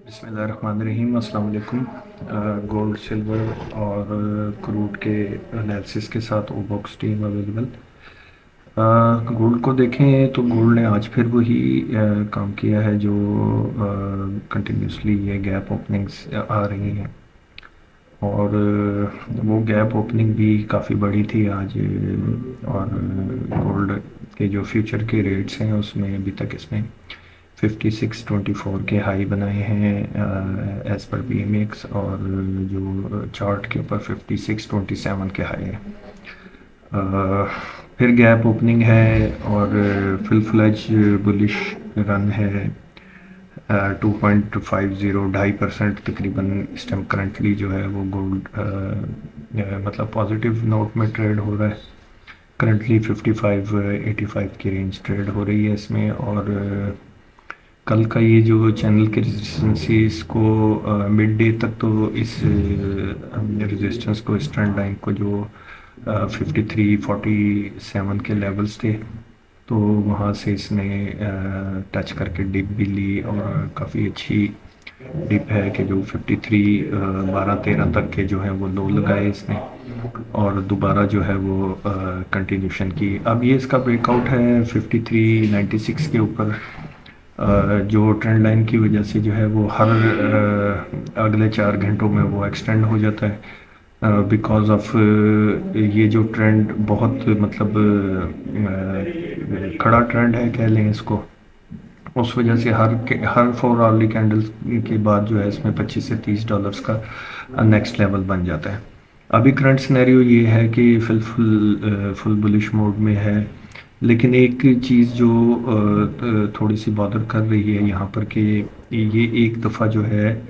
बिस्मिल्लाहिर्रहमानिर्रहीम, अस्सलाम वालेकुम। गोल्ड, सिल्वर और क्रूड के एनालिसिस के साथ ओबॉक्स टीम अवेलेबल। गोल्ड को देखें तो गोल्ड ने आज फिर वही काम किया है जो कंटिन्यूसली ये गैप ओपनिंग्स आ रही हैं और वो गैप ओपनिंग भी काफ़ी बड़ी थी आज। और गोल्ड के जो फ्यूचर के रेट्स हैं उसमें अभी तक इसमें 5624 के हाई बनाए हैं एज़ पर BMX, और जो चार्ट के ऊपर 5627 के हाई है। फिर गैप ओपनिंग है और फुल फ्लैज बुलिश रन है। 2.50 2.5% तकरीबन इस टाइम करंटली जो है वो गोल्ड मतलब पॉजिटिव नोट में ट्रेड हो रहा है। करंटली 55-85 की रेंज ट्रेड हो रही है इसमें। और कल का ये जो चैनल के रेजिस्टेंस को मिड डे तक तो इस रेजिस्टेंस को, इस ट्रेंड लाइन को जो 53-47 के लेवल्स थे, तो वहाँ से इसने टच करके डिप भी ली और काफ़ी अच्छी डिप है कि जो 53 12-13 तक के जो है वो लो लगाए इसने और दोबारा जो है वो कंटिन्यूशन की। अब ये इसका ब्रेकआउट है 53.96 के ऊपर, जो ट्रेंड लाइन की वजह से जो है वो हर अगले 4 घंटों में वो एक्सटेंड हो जाता है बिकॉज ऑफ ये जो ट्रेंड बहुत मतलब खड़ा ट्रेंड है कह लें इसको। उस वजह से हर 4 आवरली कैंडल्स के बाद जो है इसमें $25 से $30 का नेक्स्ट लेवल बन जाता है। अभी करंट सिनेरियो ये है कि फुल बुलिश मोड में है, लेकिन एक चीज़ जो थोड़ी सी बॉदर कर रही है यहाँ पर कि ये एक दफ़ा जो है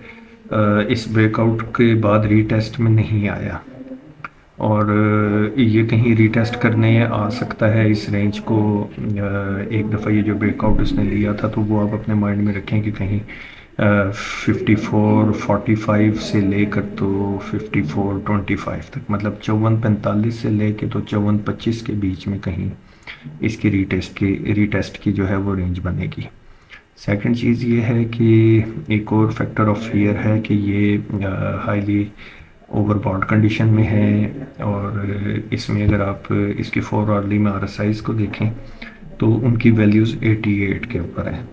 इस ब्रेकआउट के बाद रीटेस्ट में नहीं आया और ये कहीं रीटेस्ट करने आ सकता है इस रेंज को। एक दफ़ा ये जो ब्रेकआउट इसने लिया था तो वो आप अपने माइंड में रखें कि कहीं 54-45 से लेकर तो 54-25 तक, मतलब 54-45 से लेकर तो 54-25 के बीच में कहीं इसकी रीटेस्ट की जो है वो रेंज बनेगी। सेकंड चीज़ ये है कि एक और फैक्टर ऑफ फियर है कि ये हाईली ओवरबॉट कंडीशन में है और इसमें अगर आप इसके 4 आवरली में RSIs को देखें तो उनकी वैल्यूज़ 88 के ऊपर है।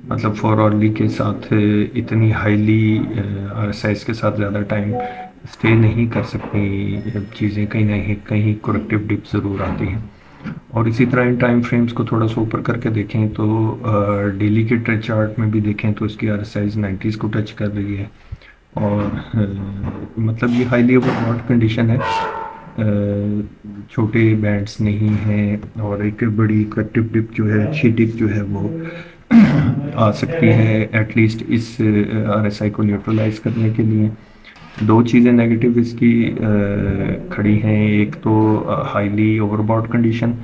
मतलब 4 आवरली के साथ इतनी हाईली RSIs के साथ ज़्यादा टाइम स्टे नहीं कर सकती चीज़ें, कहीं ना कहीं करेक्टिव डिप ज़रूर आती हैं। और इसी तरह इन टाइम फ्रेम्स को थोड़ा सा ऊपर करके देखें तो डेली के ट्रेड चार्ट में भी देखें तो इसकी RSIs 90s को टच कर रही है और मतलब ये हाईली ओवरबॉट कंडीशन है। छोटे बैंड्स नहीं हैं और एक बड़ी करेक्टिव डिप जो है, अच्छी डिप जो है वो आ सकती है एटलीस्ट इस RSI को न्यूट्रलाइज करने के लिए। दो चीज़ें नेगेटिव इसकी खड़ी हैं, एक तो हाईली ओवरबॉट कंडीशन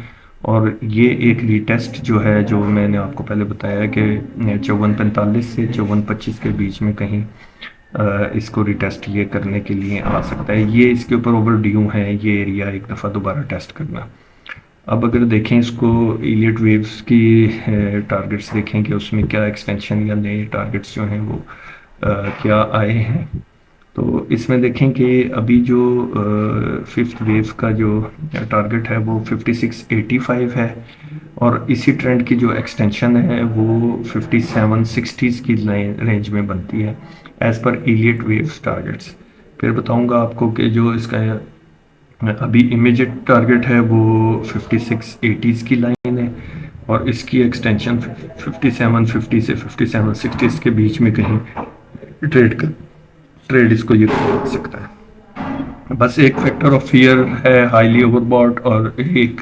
और ये एक रीटेस्ट जो है जो मैंने आपको पहले बताया कि 54-45 से 54-25 के बीच में कहीं इसको रिटेस्ट ये करने के लिए आ सकता है। ये इसके ऊपर ओवर ड्यू है ये एरिया एक दफ़ा दोबारा टेस्ट करना। अब अगर देखें इसको इलियट वेव्स की टारगेट्स देखें कि उसमें क्या एक्सटेंशन या नए टारगेट्स जो हैं वो क्या आए हैं, तो इसमें देखें कि अभी जो फिफ्थ वेव का जो टारगेट है वो 5685 है और इसी ट्रेंड की जो एक्सटेंशन है वो 5760s की रेंज में बनती है as per Elliot waves targets. फिर बताऊंगा आपको कि जो इसका अभी इमीडिएट टारगेट है वो 5680s की लाइन है और इसकी एक्सटेंशन 5750 से 5760s के बीच में कहीं ट्रेड इसको ये कर सकता है। बस एक फैक्टर ऑफ फियर है हाईली ओवरबॉट और एक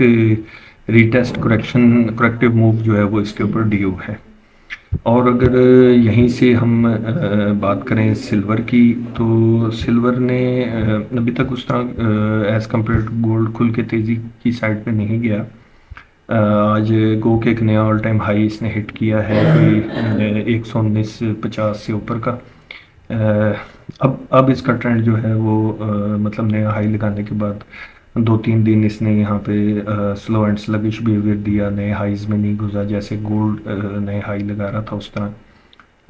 रीटेस्ट करेक्टिव मूव जो है वो इसके ऊपर ड्यू है। और अगर यहीं से हम बात करें सिल्वर की, तो सिल्वर ने अभी तक उस तरह एज़ कम्पेयर टू गोल्ड खुल के तेज़ी की साइड पे नहीं गया। आज गो के एक नया ऑल टाइम हाई इसने हिट किया है कोई 119.50 से ऊपर का। अब इसका ट्रेंड जो है वो मतलब नया हाई लगाने के बाद 2-3 दिन इसने यहाँ पे स्लो एंड स्लगिश बिहेवियर दिया, नए हाइज में नहीं घुसा जैसे गोल्ड नए हाई लगा रहा था उस तरह।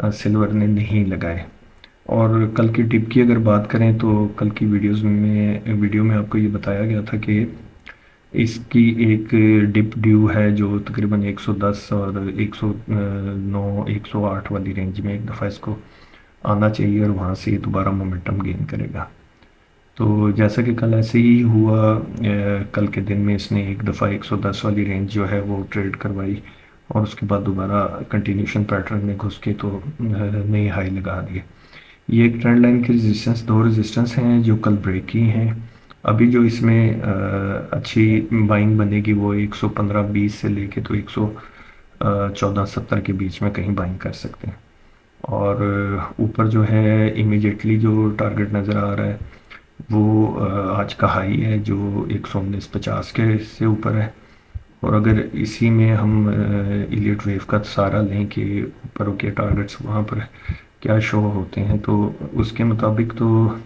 सिल्वर ने नहीं लगाए। और कल की डिप की अगर बात करें तो कल की वीडियो में आपको ये बताया गया था कि इसकी एक डिप ड्यू है जो तकरीबन 110 और 109 108 वाली रेंज में एक दफ़ा इसको आना चाहिए और वहाँ से दोबारा मोमेंटम गेन करेगा। तो जैसा कि कल ऐसे ही हुआ, कल के दिन में इसने एक दफ़ा 110 वाली रेंज जो है वो ट्रेड करवाई और उसके बाद दोबारा कंटिन्यूशन पैटर्न में घुस के तो नई हाई लगा दिए। ये एक ट्रेंड लाइन की दो रेजिस्टेंस हैं जो कल ब्रेक की हैं। अभी जो इसमें अच्छी बाइंग बनेगी वो 115.20 से लेके तो 114.70 के बीच में कहीं बाइंग कर सकते हैं। और ऊपर जो है इमीडिएटली जो टारगेट नज़र आ रहा है वो आज का हाई है जो 119.50 के से ऊपर है। और अगर इसी में हम इलियट वेव का सहारा लें कि ऊपर के टारगेट्स वहाँ पर क्या शो होते हैं तो उसके मुताबिक तो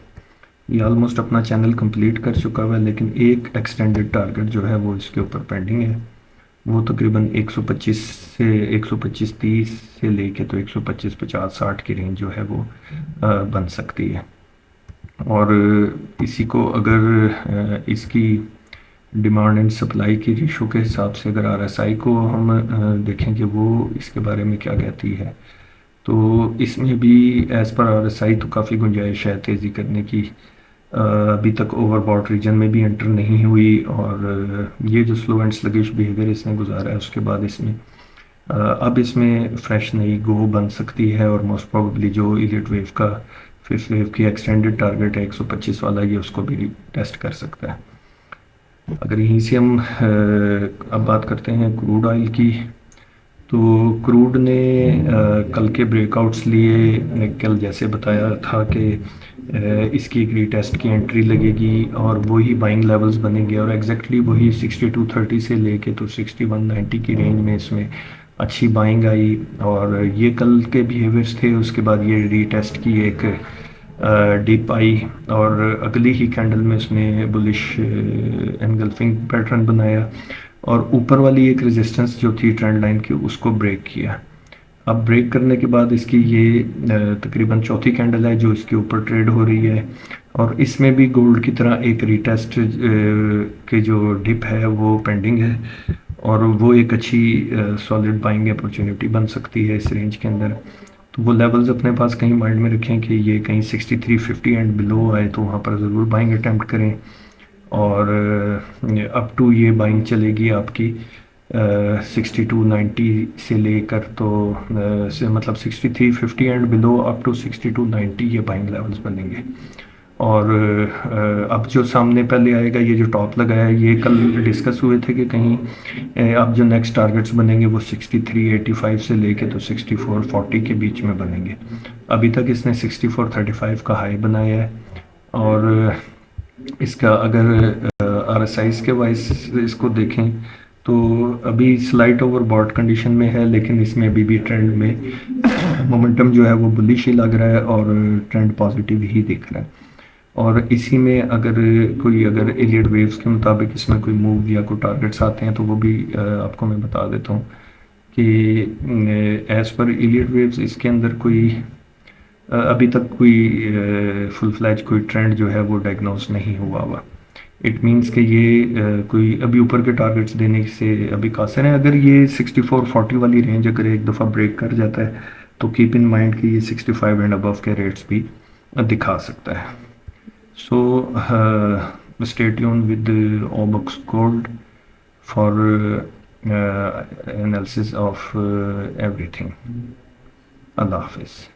ये ऑलमोस्ट अपना चैनल कंप्लीट कर चुका हुआ है, लेकिन एक एक्सटेंडेड टारगेट जो है वो इसके ऊपर पेंडिंग है। वो तकरीबन 125-30 से लेके तो 125-50-60 की रेंज जो है वो बन सकती है। और इसी को अगर इसकी डिमांड एंड सप्लाई की रेशो के हिसाब से अगर RSI को हम देखें कि वो इसके बारे में क्या कहती है तो इसमें भी एज़ पर RSI तो काफ़ी गुंजाइश है तेज़ी करने की। अभी तक ओवरबॉट रीजन में भी एंटर नहीं हुई और ये जो स्लो एंड स्लगिश बिहेवियर इसने गुजारा है उसके बाद इसमें अब इसमें फ्रेश नई गो बन सकती है और मोस्ट प्रोबेबली जो इलियट वेव का फिफ्थ वेव की एक्सटेंडेड टारगेट है 125 वाला ये उसको भी टेस्ट कर सकता है। अगर यहीं से हम अब बात करते हैं क्रूड ऑयल की तो क्रूड ने कल के ब्रेकआउट्स लिए कल जैसे बताया था कि इसकी एक रीटेस्ट की एंट्री लगेगी और वही बाइंग लेवल्स बनेंगे और एग्जैक्टली वही 6230 से लेके तो 6190 की रेंज में इसमें अच्छी बाइंग आई और ये कल के बिहेवियर्स थे। उसके बाद ये रीटेस्ट की एक डिप आई और अगली ही कैंडल में उसने बुलिश एनगल्फिंग पैटर्न बनाया और ऊपर वाली एक रेजिस्टेंस जो थी ट्रेंड लाइन की उसको ब्रेक किया। अब ब्रेक करने के बाद इसकी ये तकरीबन चौथी कैंडल है जो इसके ऊपर ट्रेड हो रही है और इसमें भी गोल्ड की तरह एक रीटेस्ट के जो डिप है वो पेंडिंग है और वो एक अच्छी सॉलिड बाइंग अपॉर्चुनिटी बन सकती है इस रेंज के अंदर। तो वो लेवल्स अपने पास कहीं माइंड में रखें कि ये कहीं 6350 एंड बिलो आए तो वहाँ पर ज़रूर बाइंग अटैम्प्ट करें और अप टू ये बाइंग चलेगी आपकी 6290 से लेकर तो से मतलब 6350 एंड बिलो अप टू 6290 ये बाइंग लेवल्स बनेंगे। और अब जो सामने पहले आएगा ये जो टॉप लगा है ये कल डिस्कस हुए थे कि कहीं अब जो नेक्स्ट टारगेट्स बनेंगे वो 6385 से लेके तो 6440 के बीच में बनेंगे। अभी तक इसने 6435 का हाई बनाया है और इसका अगर RSI के वाइज इसको देखें तो अभी स्लाइट ओवरबॉट कंडीशन में है लेकिन इसमें अभी भी ट्रेंड में मोमेंटम जो है वो बुलिश ही लग रहा है और ट्रेंड पॉजिटिव ही दिख रहा है। और इसी में अगर इलियट वेव्स के मुताबिक इसमें कोई मूव या कोई टारगेट्स आते हैं तो वो भी आपको मैं बता देता हूँ कि एज़ पर इलियट वेव्स इसके अंदर कोई अभी तक कोई फुल फ्लैज कोई ट्रेंड जो है वो डायग्नोस नहीं हुआ। इट मीन्स कि ये कोई अभी ऊपर के टारगेट्स देने से अभी कासिर हैं। अगर ये 6440 वाली रेंज अगर एक दफ़ा ब्रेक कर जाता है तो कीप इन माइंड कि ये 65 एंड अबव के रेट्स भी दिखा सकता है। सो स्टे ट्यून विद ऑबक्स gold for analysis of everything. अल्लाह हाफिज़।